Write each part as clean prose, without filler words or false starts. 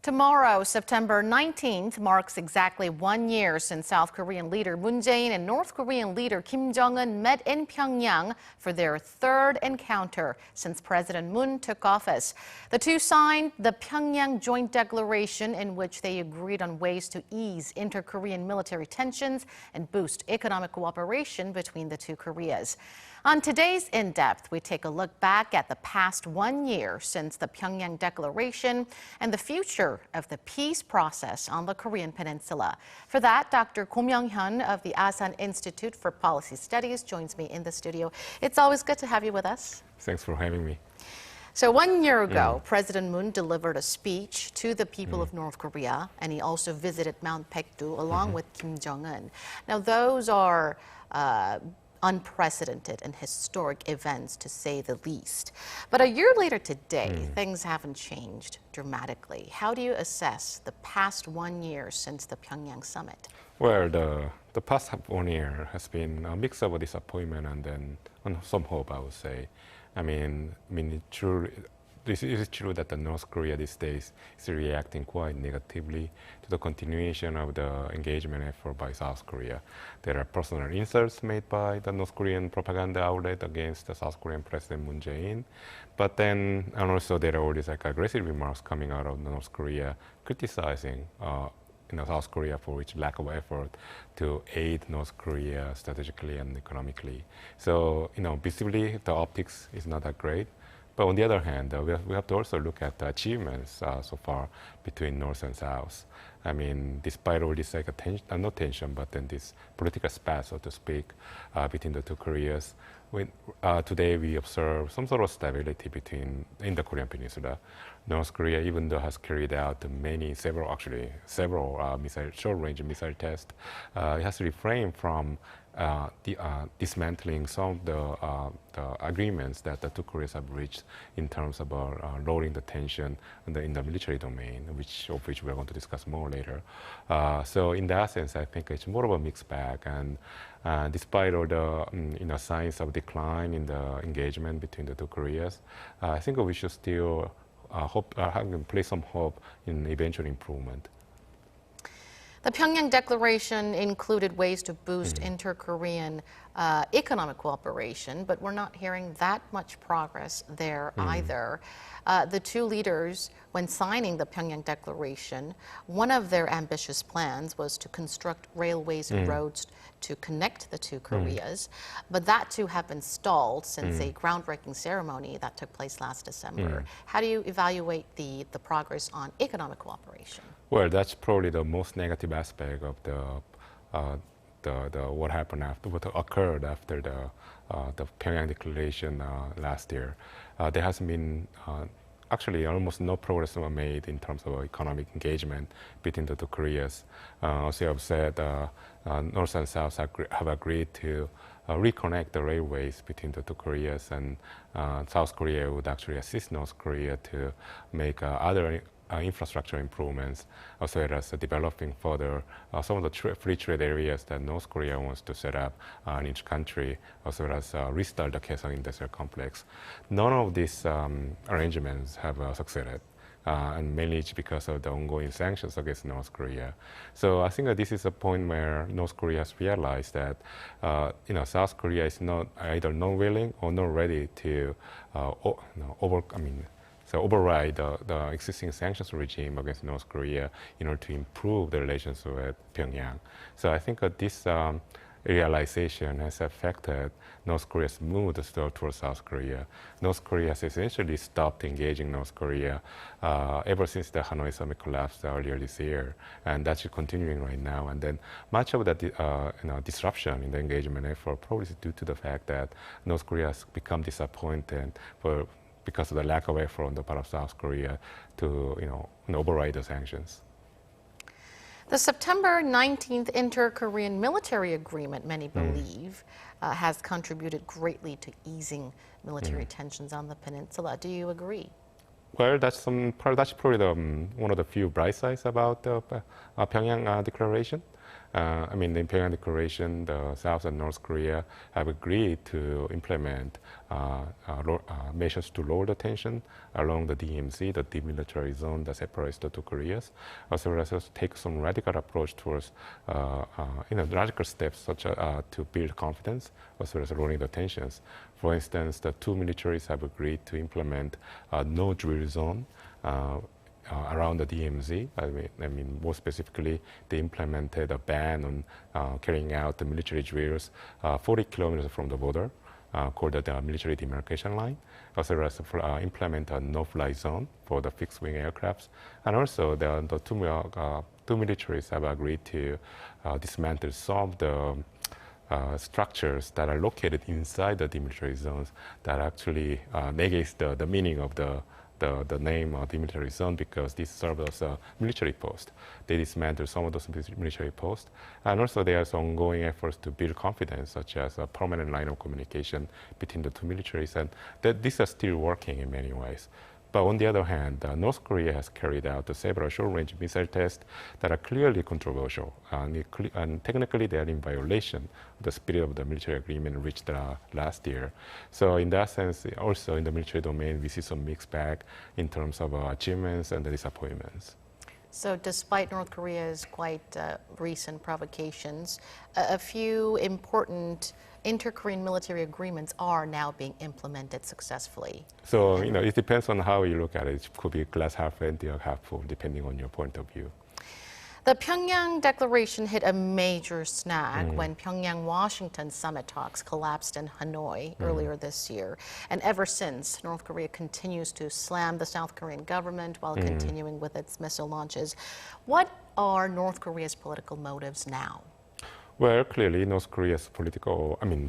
Tomorrow, September 19th, marks exactly 1 year since South Korean leader Moon Jae-in and North Korean leader Kim Jong-un met in Pyongyang for their third encounter since President Moon took office. The two signed the Pyeongyang Joint Declaration, in which they agreed on ways to ease inter-Korean military tensions and boost economic cooperation between the two Koreas. On today's In Depth, we take a look back at the past 1 year since the Pyeongyang Declaration and the future of the peace process on the Korean Peninsula. For that, Dr. Myong-hyun of the Asan Institute for Policy Studies joins me in the studio. It's always good to have you with us. Thanks for having me. So 1 year ago, President Moon delivered a speech to the people of North Korea, and he also visited Mount Baekdu along with Kim Jong-un. Now, those are unprecedented and historic events, to say the least. But a year later today, things haven't changed dramatically. How do you assess the past 1 year since the Pyongyang summit? Well, the past 1 year has been a mix of a disappointment and then some hope, I would say. It is true that the North Korea these days is reacting quite negatively to the continuation of the engagement effort by South Korea. There are personal insults made by the North Korean propaganda outlet against the South Korean President Moon Jae-in. But then, and also there are all these aggressive remarks coming out of North Korea criticizing South Korea for its lack of effort to aid North Korea strategically and economically. So, visibly, the optics is not that great. But on the other hand, we have to also look at the achievements so far between North and South. Despite all this not tension, but then this political spat, so to speak, between the two Koreas, today we observe some sort of stability in the Korean Peninsula. North Korea, even though has carried out several short-range missile tests, it has refrained from dismantling some of the agreements that the two Koreas have reached in terms of lowering the tension in the military domain, of which we're going to discuss more later. So in that sense, I think it's more of a mixed bag. And despite all the signs of decline in the engagement between the two Koreas, I think we should still place some hope in eventual improvement. The Pyeongyang Declaration included ways to boost inter-Korean economic cooperation, but we're not hearing that much progress there either. The two leaders, when signing the Pyeongyang Declaration, one of their ambitious plans was to construct railways and roads to connect the two Koreas, but that too have been stalled since a groundbreaking ceremony that took place last December. How do you evaluate the progress on economic cooperation? Well, that's probably the most negative aspect of what occurred after the Pyongyang Declaration last year. There has been actually almost no progress made in terms of economic engagement between the two Koreas. As you have said, North and South have agreed to reconnect the railways between the two Koreas, and South Korea would actually assist North Korea to make other infrastructure improvements, as well as developing further some of the free trade areas that North Korea wants to set up in each country, as well as restart the Kaesong Industrial Complex. None of these arrangements have succeeded, and mainly it's because of the ongoing sanctions against North Korea. So I think that this is a point where North Korea has realized that South Korea is not either not willing or not ready to override the existing sanctions regime against North Korea in order to improve the relations with Pyongyang. So I think that this realization has affected North Korea's mood towards South Korea. North Korea has essentially stopped engaging North Korea ever since the Hanoi summit collapsed earlier this year, and that's continuing right now. And then much of that disruption in the engagement effort probably is due to the fact that North Korea has become disappointed because of the lack of effort on the part of South Korea to override the sanctions. The September 19th inter-Korean military agreement, many believe, has contributed greatly to easing military tensions on the peninsula. Do you agree? Well, that's probably one of the few bright sides about the Pyeongyang Declaration. I mean, in Pyongyang Declaration, the South and North Korea have agreed to implement measures to lower the tension along the DMZ, the demilitarized zone that separates the two Koreas, as well as take some radical approach towards, radical steps such as to build confidence, as well as lowering the tensions. For instance, the two militaries have agreed to implement a no drill zone around the DMZ. I mean, more specifically, they implemented a ban on carrying out the military drills 40 kilometers from the border, called the military demarcation line, as well as implement a no-fly zone for the fixed-wing aircrafts. And also, the two militaries have agreed to dismantle some of the structures that are located inside the demilitarized zones that actually negates the meaning of the name of the military zone, because this serves as a military post. They dismantle some of those military posts. And also there's ongoing efforts to build confidence, such as a permanent line of communication between the two militaries. And these are still working in many ways. But on the other hand, North Korea has carried out several short-range missile tests that are clearly controversial. And technically, they are in violation of the spirit of the military agreement reached last year. So in that sense, also in the military domain, we see some mixed bag in terms of achievements and the disappointments. So despite North Korea's quite recent provocations, a few important inter-Korean military agreements are now being implemented successfully. So, it depends on how you look at it. It could be glass half empty or half full, depending on your point of view. The Pyeongyang Declaration hit a major snag when Pyongyang-Washington summit talks collapsed in Hanoi earlier this year. And ever since, North Korea continues to slam the South Korean government while continuing with its missile launches. What are North Korea's political motives now? Well, clearly, North Korea's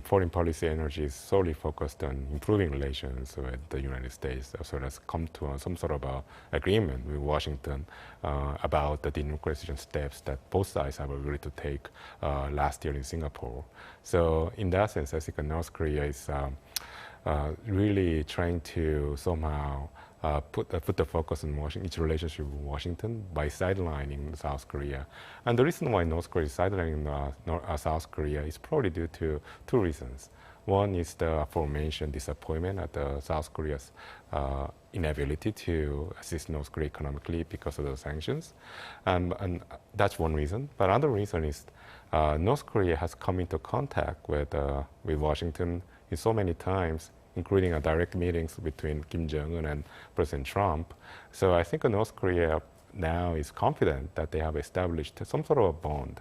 foreign policy energy is solely focused on improving relations with the United States, as well as come to some sort of agreement with Washington about the denuclearization steps that both sides have agreed to take last year in Singapore. So in that sense, I think North Korea is really trying to somehow put the focus on its relationship with Washington by sidelining South Korea. And the reason why North Korea is sidelining South Korea is probably due to two reasons. One is the aforementioned disappointment at South Korea's inability to assist North Korea economically because of the sanctions. And that's one reason. But another reason is North Korea has come into contact with Washington in so many times, including direct meetings between Kim Jong-un and President Trump. So I think North Korea now is confident that they have established some sort of a bond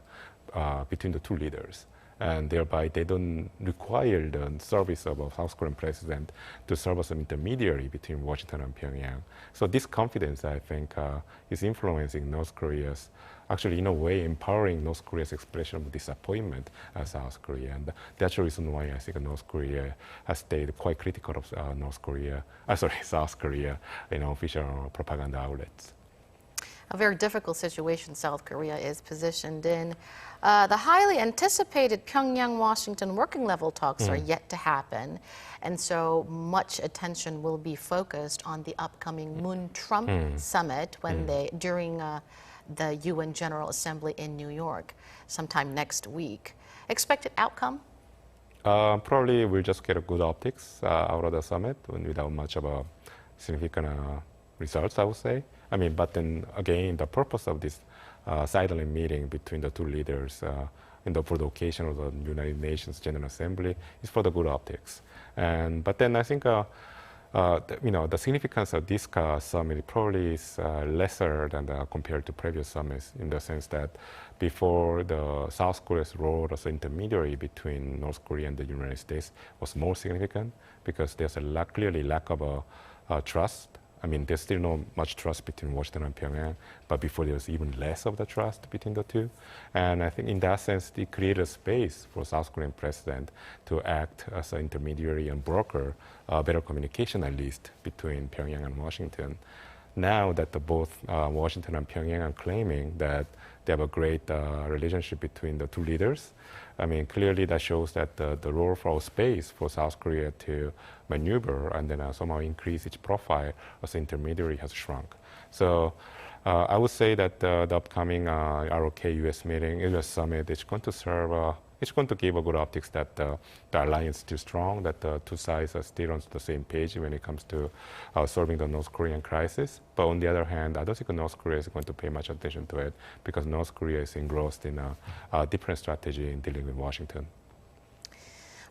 between the two leaders. And thereby, they don't require the service of a South Korean president to serve as an intermediary between Washington and Pyongyang. So this confidence, I think, is influencing North Korea's, actually, in a way, empowering North Korea's expression of disappointment at South Korea. And that's the reason why I think North Korea has stayed quite critical of South Korea in official propaganda outlets. A very difficult situation South Korea is positioned in. The highly anticipated Pyongyang-Washington working level talks are yet to happen. And so much attention will be focused on the upcoming Moon-Trump summit during the UN General Assembly in New York sometime next week. Expected outcome? Probably we'll just get a good optics out of the summit without much of a significant results, I would say. But then again, the purpose of this sideline meeting between the two leaders for the occasion of the United Nations General Assembly is for the good optics. But then I think the significance of this summit probably is lesser than compared to previous summits, in the sense that before, the South Korea's role as an intermediary between North Korea and the United States was more significant, because there's a clearly lack of trust. There's still not much trust between Washington and Pyongyang, but before there was even less of the trust between the two. And I think in that sense, it created a space for South Korean president to act as an intermediary and broker better communication, at least, between Pyongyang and Washington. Now that both Washington and Pyongyang are claiming that they have a great relationship between the two leaders, clearly that shows that the role for space for South Korea to maneuver and then somehow increase its profile as an intermediary has shrunk. So I would say that the upcoming ROK-US meeting, US summit, is going to serve. It's going to give a good optics that the alliance is still strong, that the two sides are still on the same page when it comes to solving the North Korean crisis. But on the other hand, I don't think North Korea is going to pay much attention to it because North Korea is engrossed in a different strategy in dealing with Washington.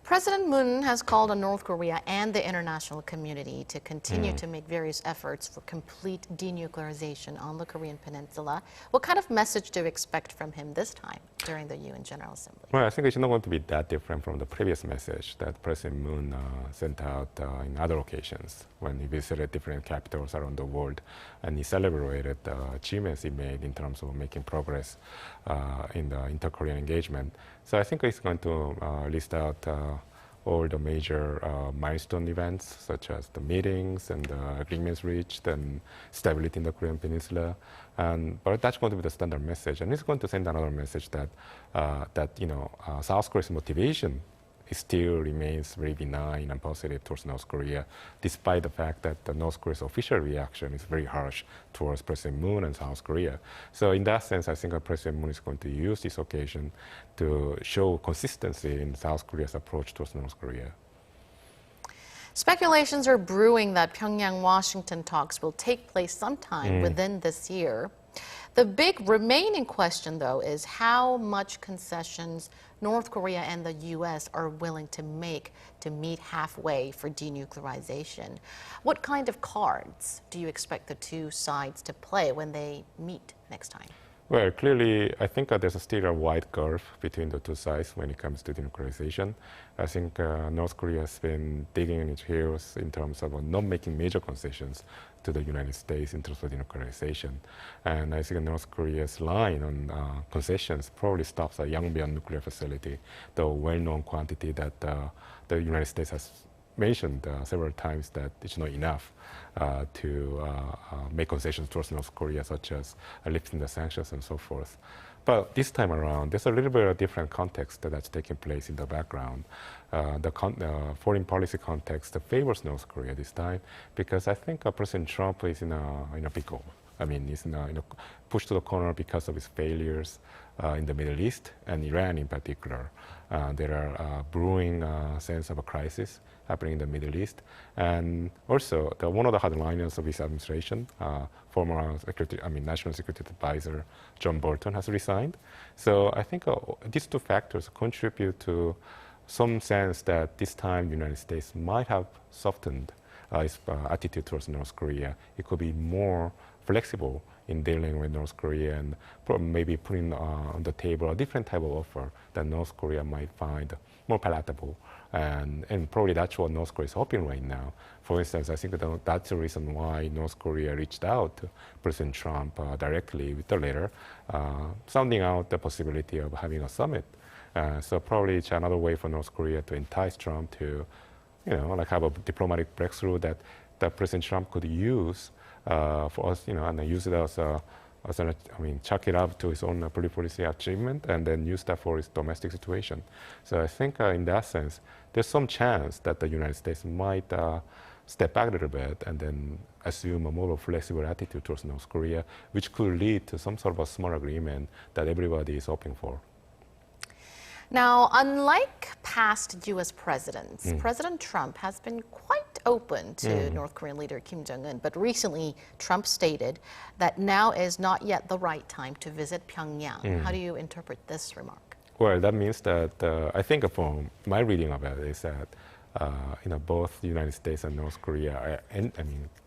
President Moon has called on North Korea and the international community to continue to make various efforts for complete denuclearization on the Korean Peninsula. What kind of message do you expect from him this time during the UN General Assembly? Well, I think it's not going to be that different from the previous message that President Moon sent out in other occasions when he visited different capitals around the world, and he celebrated the achievements he made in terms of making progress in the inter-Korean engagement. So I think he's going to list out all the major milestone events, such as the meetings and the agreements reached and stability in the Korean Peninsula. But that's going to be the standard message. And it's going to send another message that, South Korea's motivation still remains very benign and positive towards North Korea, despite the fact that the North Korea's official reaction is very harsh towards President Moon and South Korea. So in that sense, I think President Moon is going to use this occasion to show consistency in South Korea's approach towards North Korea. Speculations are brewing that Pyongyang-Washington talks will take place sometime within this year. The big remaining question, though, is how much concessions North Korea and the U.S. are willing to make to meet halfway for denuclearization. What kind of cards do you expect the two sides to play when they meet next time? Well, clearly, I think there's still a wide gulf between the two sides when it comes to denuclearization. I think North Korea has been digging in its heels in terms of not making major concessions to the United States in terms of denuclearization. And I think North Korea's line on concessions probably stops at Yongbyon nuclear facility, the well-known quantity that the United States has mentioned several times that it's not enough to make concessions towards North Korea, such as lifting the sanctions and so forth. But this time around, there's a little bit of a different context that's taking place in the background. The foreign policy context favors North Korea this time because I think President Trump is in a pickle. I mean, he's pushed to the corner because of his failures in the Middle East and Iran in particular. There are brewing sense of a crisis happening in the Middle East. And also, one of the hardliners of his administration, former National Security Advisor John Bolton, has resigned. So I think these two factors contribute to some sense that this time the United States might have softened its attitude towards North Korea. It could be more flexible in dealing with North Korea and maybe putting on the table a different type of offer that North Korea might find more palatable. And probably that's what North Korea is hoping right now. For instance, I think that's the reason why North Korea reached out to President Trump directly with a letter, sounding out the possibility of having a summit. So probably it's another way for North Korea to entice Trump to, have a diplomatic breakthrough that President Trump could use for us, and use it as chalk it up to his own policy achievement and then use that for his domestic situation. So I think in that sense, there's some chance that the United States might step back a little bit and then assume a more flexible attitude towards North Korea, which could lead to some sort of a small agreement that everybody is hoping for. Now, unlike past U.S. presidents, President Trump has been quite open to North Korean leader Kim Jong-un, but recently Trump stated that now is not yet the right time to visit Pyongyang. How do you interpret this remark? Well, that means that I think from my reading of it is that both the United States and North Korea are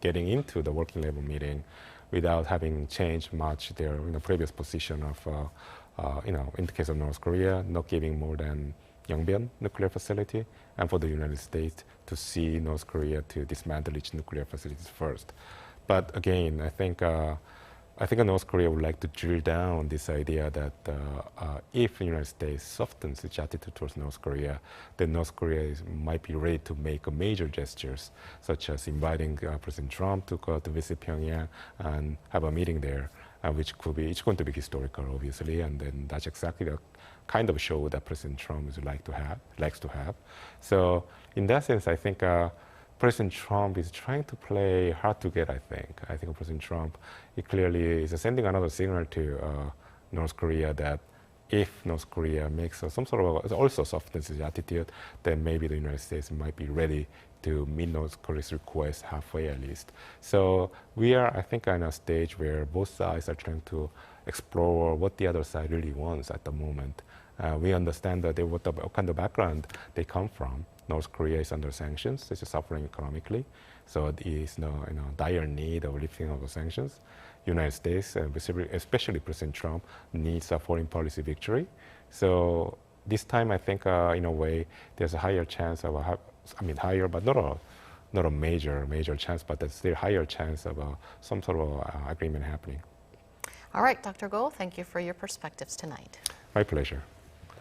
getting into the working level meeting without having changed much their previous position of in the case of North Korea, not giving more than Yongbyon nuclear facility, and for the United States to see North Korea to dismantle its nuclear facilities first. But again, I think North Korea would like to drill down this idea that if the United States softens its attitude towards North Korea, then North Korea might be ready to make major gestures, such as inviting President Trump to go to visit Pyongyang and have a meeting there. Which could be, it's going to be historical, obviously, and then that's exactly the kind of show that President Trump likes to have. So in that sense, I think President Trump is trying to play hard to get, I think. I think President Trump, he clearly is sending another signal to North Korea that if North Korea makes some sort of also softens its attitude, then maybe the United States might be ready to meet North Korea's request halfway at least. So we are, I think, in a stage where both sides are trying to explore what the other side really wants at the moment. We understand that what kind of background they come from. North Korea is under sanctions, it's suffering economically, so it is in dire need of lifting of the sanctions. United States, especially President Trump, needs a foreign policy victory. So this time, I think, in a way, there's a higher chance of higher, but not a major chance, but there's still higher chance of some sort of agreement happening. All right, Dr. Goh, thank you for your perspectives tonight. My pleasure.